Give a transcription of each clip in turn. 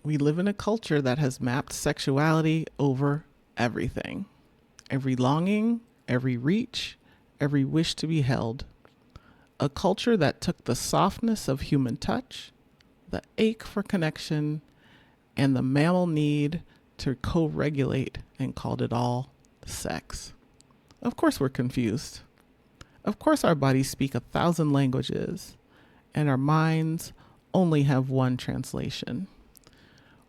We live in a culture that has mapped sexuality over everything. Every longing, every reach, every wish to be held. A culture that took the softness of human touch, the ache for connection, and the mammal need to co-regulate and called it all sex. Of course we're confused. Of course our bodies speak 1,000 languages, and our minds only have one translation.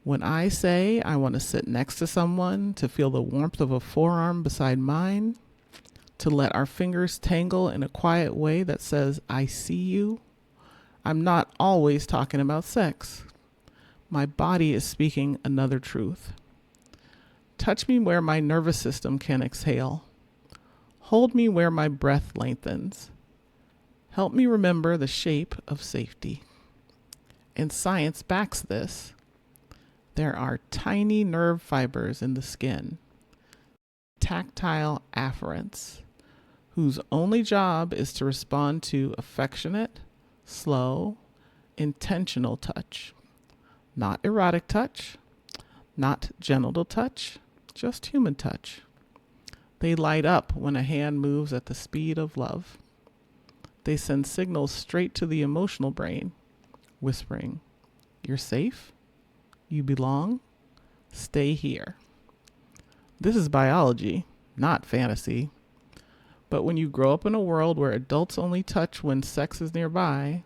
When I say I want to sit next to someone, to feel the warmth of a forearm beside mine, to let our fingers tangle in a quiet way that says, I see you, I'm not always talking about sex. My body is speaking another truth. Touch me where my nervous system can exhale. Hold me where my breath lengthens. Help me remember the shape of safety. And science backs this. There are tiny nerve fibers in the skin, tactile afferents, whose only job is to respond to affectionate, slow, intentional touch. Not erotic touch, not genital touch, just human touch. They light up when a hand moves at the speed of love. They send signals straight to the emotional brain, whispering, "You're safe? You belong? Stay here." This is biology, not fantasy. But when you grow up in a world where adults only touch when sex is nearby,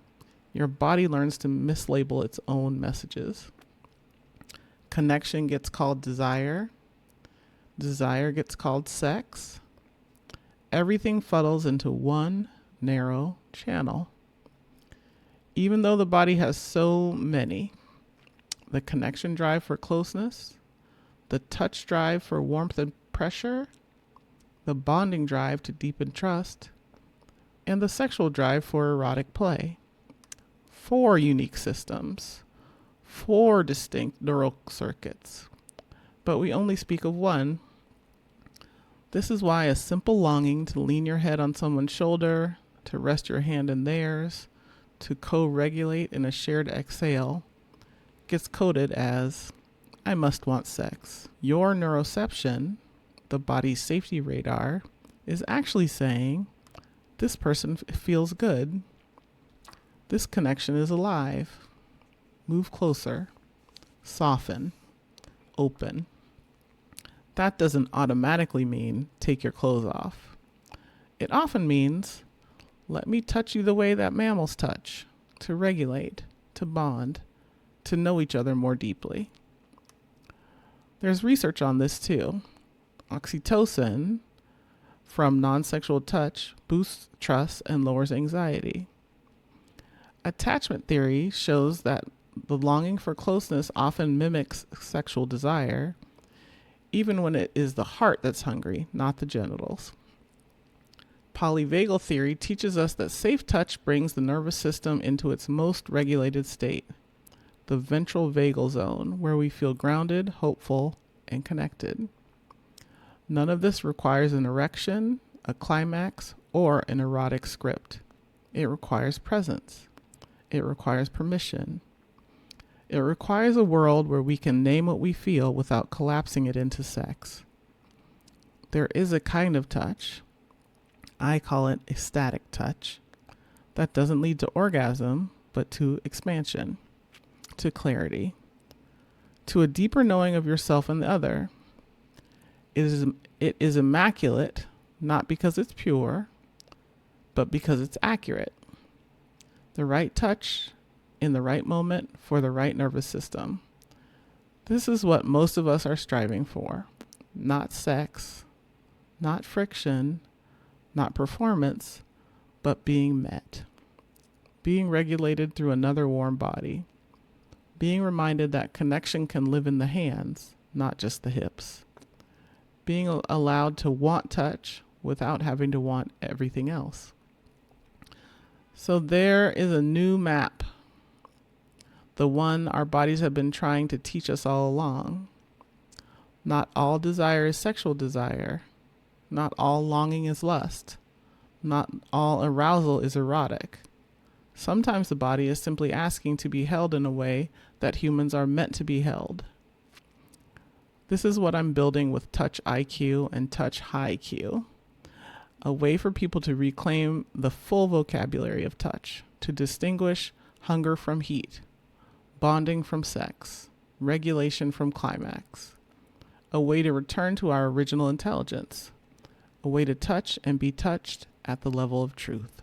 your body learns to mislabel its own messages. Connection gets called desire. Desire gets called sex. Everything fuddles into one narrow channel. Even though the body has so many, the connection drive for closeness, the touch drive for warmth and pressure, the bonding drive to deepen trust, and the sexual drive for erotic play. 4 unique systems, 4 distinct neural circuits, but we only speak of one. This is why a simple longing to lean your head on someone's shoulder, to rest your hand in theirs, to co-regulate in a shared exhale, gets coded as, I must want sex. Your neuroception, the body's safety radar, is actually saying, this person feels good. This connection is alive. Move closer. Soften. Open. That doesn't automatically mean take your clothes off. It often means, let me touch you the way that mammals touch, to regulate, to bond, to know each other more deeply. There's research on this too. Oxytocin from non-sexual touch boosts trust and lowers anxiety. Attachment theory shows that the longing for closeness often mimics sexual desire, even when it is the heart that's hungry, not the genitals. Polyvagal theory teaches us that safe touch brings the nervous system into its most regulated state, the ventral vagal zone, where we feel grounded, hopeful, and connected. None of this requires an erection, a climax, or an erotic script. It requires presence. It requires permission. It requires a world where we can name what we feel without collapsing it into sex. There is a kind of touch, I call it ecstatic touch, that doesn't lead to orgasm, but to expansion, to clarity, to a deeper knowing of yourself and the other. It is immaculate, not because it's pure, but because it's accurate. The right touch in the right moment for the right nervous system. This is what most of us are striving for. Not sex, not friction, not performance, but being met. Being regulated through another warm body. Being reminded that connection can live in the hands, not just the hips. Being allowed to want touch without having to want everything else. So there is a new map, the one our bodies have been trying to teach us all along. Not all desire is sexual desire. Not all longing is lust. Not all arousal is erotic. Sometimes the body is simply asking to be held in a way that humans are meant to be held. This is what I'm building with Touch IQ and Touch High Q, a way for people to reclaim the full vocabulary of touch, to distinguish hunger from heat, bonding from sex, regulation from climax, a way to return to our original intelligence, a way to touch and be touched at the level of truth.